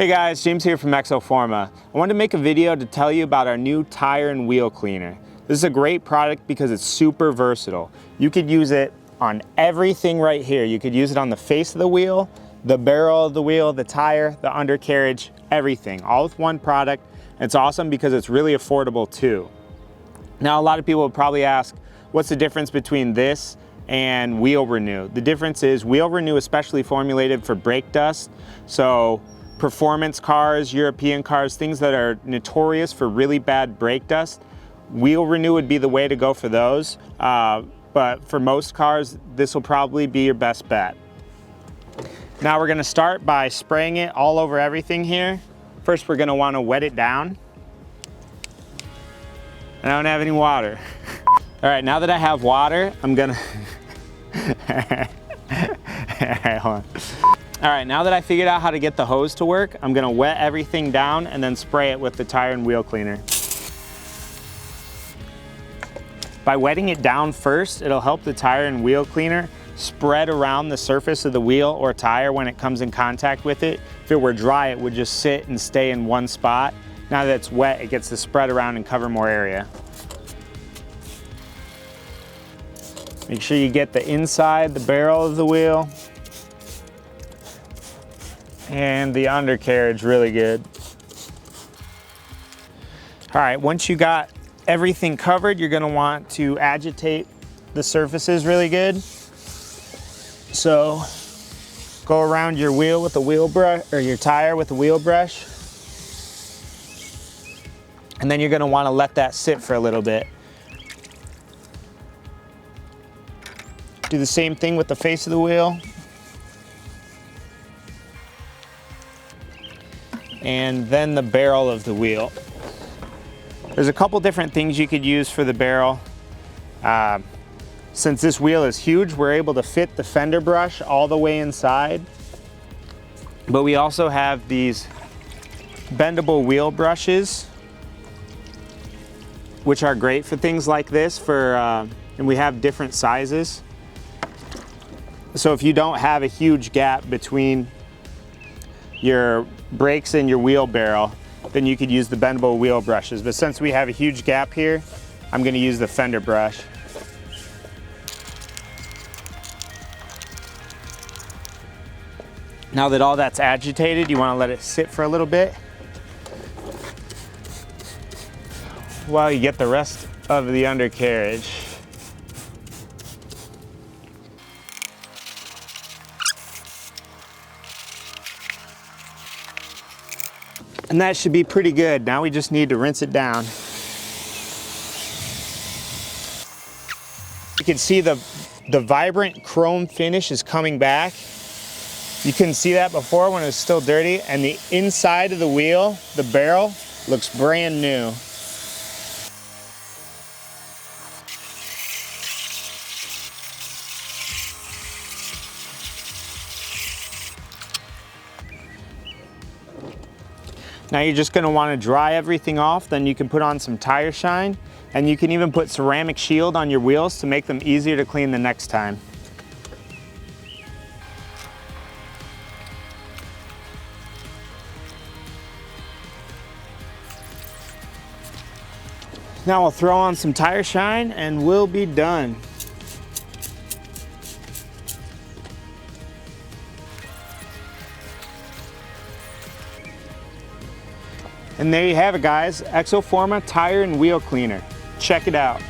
Hey guys, James here from ExoForma. I wanted to make a video to tell you about our new tire and wheel cleaner. This is a great product because it's super versatile. You could use it on everything right here. You could use it on the face of the wheel, the barrel of the wheel, the tire, the undercarriage, everything, all with one product. It's awesome because it's really affordable too. Now, a lot of people would probably ask, what's the difference between this and Wheel Renew? The difference is Wheel Renew is specially formulated for brake dust. So performance cars, European cars, things that are notorious for really bad brake dust, Wheel Renew would be the way to go for those. But for most cars, this will probably be your best bet. Now we're gonna start by spraying it all over everything here. First, we're gonna wanna wet it down. I don't have any water. All right, now that I have water, I'm gonna, all right, hold on. All right, now that I figured out how to get the hose to work, I'm gonna wet everything down and then spray it with the tire and wheel cleaner. By wetting it down first, it'll help the tire and wheel cleaner spread around the surface of the wheel or tire when it comes in contact with it. If it were dry, it would just sit and stay in one spot. Now that it's wet, it gets to spread around and cover more area. Make sure you get the inside, the barrel of the wheel, and the undercarriage really good. All right, once you got everything covered, you're gonna want to agitate the surfaces really good. So go around your wheel with a wheel brush, or your tire with a wheel brush. And then you're gonna wanna let that sit for a little bit. Do the same thing with the face of the wheel. And then the barrel of the wheel. There's a couple different things you could use for the barrel. Since this wheel is huge, we're able to fit the fender brush all the way inside. But we also have these bendable wheel brushes, which are great for things like this, and we have different sizes. So if you don't have a huge gap between your brakes and your wheel barrel, then you could use the bendable wheel brushes. But since we have a huge gap here, I'm gonna use the fender brush. Now that all that's agitated, you wanna let it sit for a little bit while you get the rest of the undercarriage. And that should be pretty good. Now we just need to rinse it down. You can see the vibrant chrome finish is coming back. You couldn't see that before when it was still dirty, and the inside of the wheel, the barrel, looks brand new. Now you're just gonna wanna dry everything off, then you can put on some tire shine, and you can even put ceramic shield on your wheels to make them easier to clean the next time. Now we'll throw on some tire shine and we'll be done. And there you have it, guys. ExoForma Tire and Wheel Cleaner. Check it out.